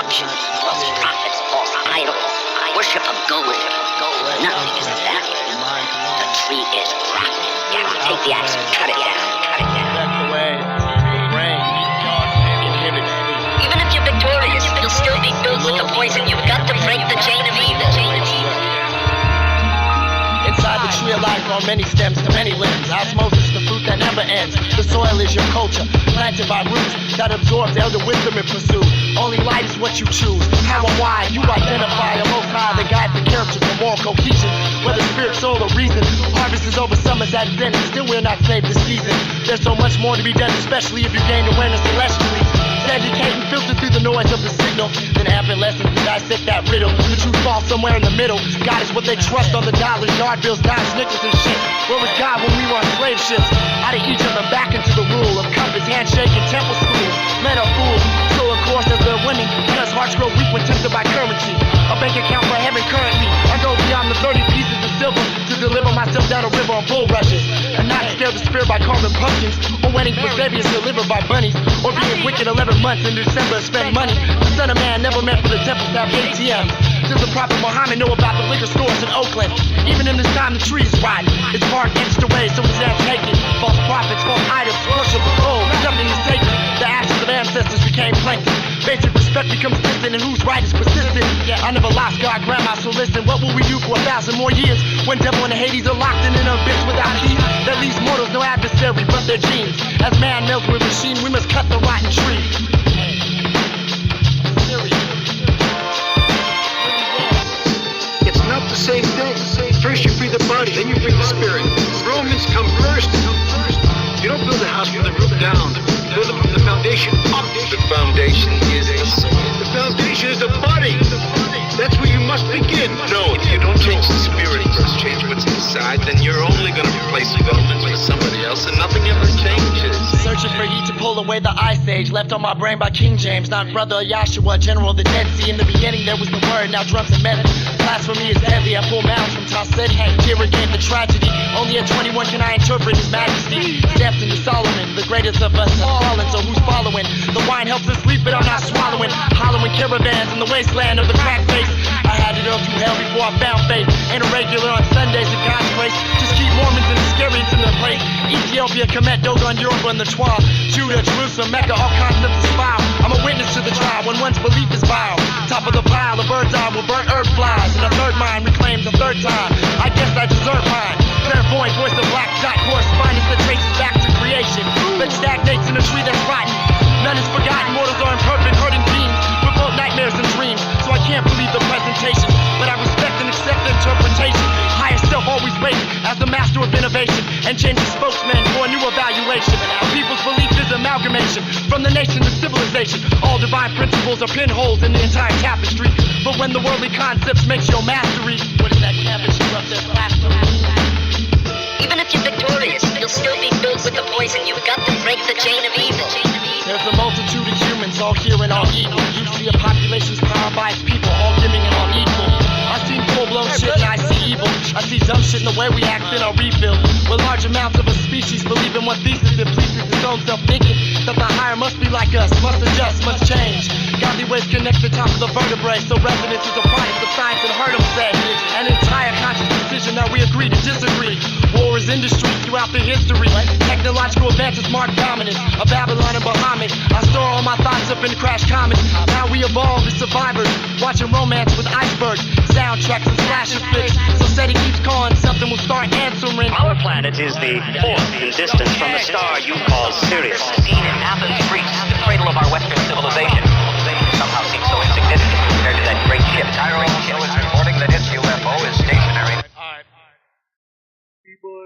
destruction, false prophets, false idols, worship of gold. Nothing is that. The tree is rotten. Yeah, take the axe and cut it down. That's the way the brain inhibits sleep. Even if you're victorious, you'll still be filled with the poison. You've got to break the chain of evil. Inside the tree of life are many stems to many limbs. Osmosis, the fruit that never ends. The soil is your culture, planted by roots that absorbs elder wisdom and pursue. Only light is what you choose. How and why you identify a most high that guides the character for moral cohesion. Whether spirit, soul, or reason, harvest is over, summer's at its end, and still we're not saved this season. There's so much more to be done, especially if you gain awareness celestially. Educate and filter through the noise of the signal, then having lessons to dissect that riddle. The truth falls somewhere in the middle. God is what they trust on the dollars, yard bills, dimes, nickels, and shit. Where was God when we were on slave ships? Out of Egypt and back into the rule of compass, handshake, and temple schools. Men are fools, so of course as they're winning, because hearts grow weak when tempted by currency. A bank account for heaven currently. I go beyond the 30 pieces of silver to deliver myself down a river on bull rushes, and not scare the spirit by carving pumpkins, or waiting for saviors delivered by bunnies, or being wicked 11 months in December and spend money. The son of man never meant for the temples to have ATMs. Does the prophet Muhammad know about the liquor stores in Oakland? Even in this time the tree is rotten. It's barred extra ways so it's not taken. False prophets, false idols, worship of gold. Nothing is taken. The ashes of ancestors became plankton. Basic respect becomes distant, and who's right is persistent. I never lost God, grandma, so listen. What will we do for 1,000 more years when devil and Hades are locked in an abyss without teeth? That leaves mortals no adversary but their genes. As man melts with machine, we must cut the rotten tree. It's not the same thing. First you free the body, then you bring the spirit. Romans come first. You don't build a house from the roof down. Build it from the foundation up. The foundation is the soul. The foundation is the body. That's where you must begin. No, if you don't change the spirit first, change what's inside, then you're only going to replace development with somebody else, and nothing ever changes. Searching for heat to pull away the ice age left on my brain by King James, not brother Yahshua, general of the Dead Sea. In the beginning there was the word, now drums and metal. Blasphemy is deadly. I pull mountains from Tall City. Here again the tragedy. Only at 21 can I interpret His Majesty. Stepped into Solomon, the greatest of us all, and so who's following? The wine helps us sleep, but I'm not swallowing. Hollowing caravans in the wasteland of the crack face. I had it all through hell before I found faith. Ain't a regular on Sundays in God's grace. Just keep Mormons and the Scarians in their place. Ethiopia, Kemet, Dogon, Europe, and the Twa. Judah, Jerusalem, Mecca, all concepts aspire. I'm a witness to the trial when one's belief is vile. Top of the pile, a bird's eye will burn earth flies, and a third mind reclaims a third time. I guess I deserve mine. Clairvoyant voice of black dot correspondence that traces back to creation, but stagnates in a tree that's rotten. None is forgotten, mortals are imperfect, hurting beings with both nightmares and dreams. So I can't believe the presentation, but I respect and accept the interpretation. Higher self always waits as the master of innovation, and change the spokesman for a new evaluation. A people's belief is amalgamation from the nation to civilization. All divine principles are pinholes in the entire tapestry. But when the worldly concepts makes your mastery, what is that cabbage you up there plastering? Even if you're victorious, you'll still be filled with the poison. You've got to break the chain of evil. There's a multitude of humans, all here and all equal. You see a population's powered by its people, all giving and all equal. I see full-blown shit and I see evil. I see dumb shit in the way we act in our rebuild. Where large amounts of a species believe in one thesis that pleases its own self-thinking. That the higher must be like us, must adjust, must change. Godly ways connect the top of the vertebrae, so resonance is a product of science and heard them say. An entire conscious decision that we agree to disagree. War is industry throughout the history. Technological advances mark dominance of Babylon and Bahamut. I store all my thoughts up in crash comets. Now we evolve as survivors, watching romance with icebergs, soundtracks and slasher flicks. So said he keeps calling, something will start answering. Our planet is the fourth in distance from the star you call Sirius. Seen in Athens, Greece, the cradle of our Western civilization. Somehow seems so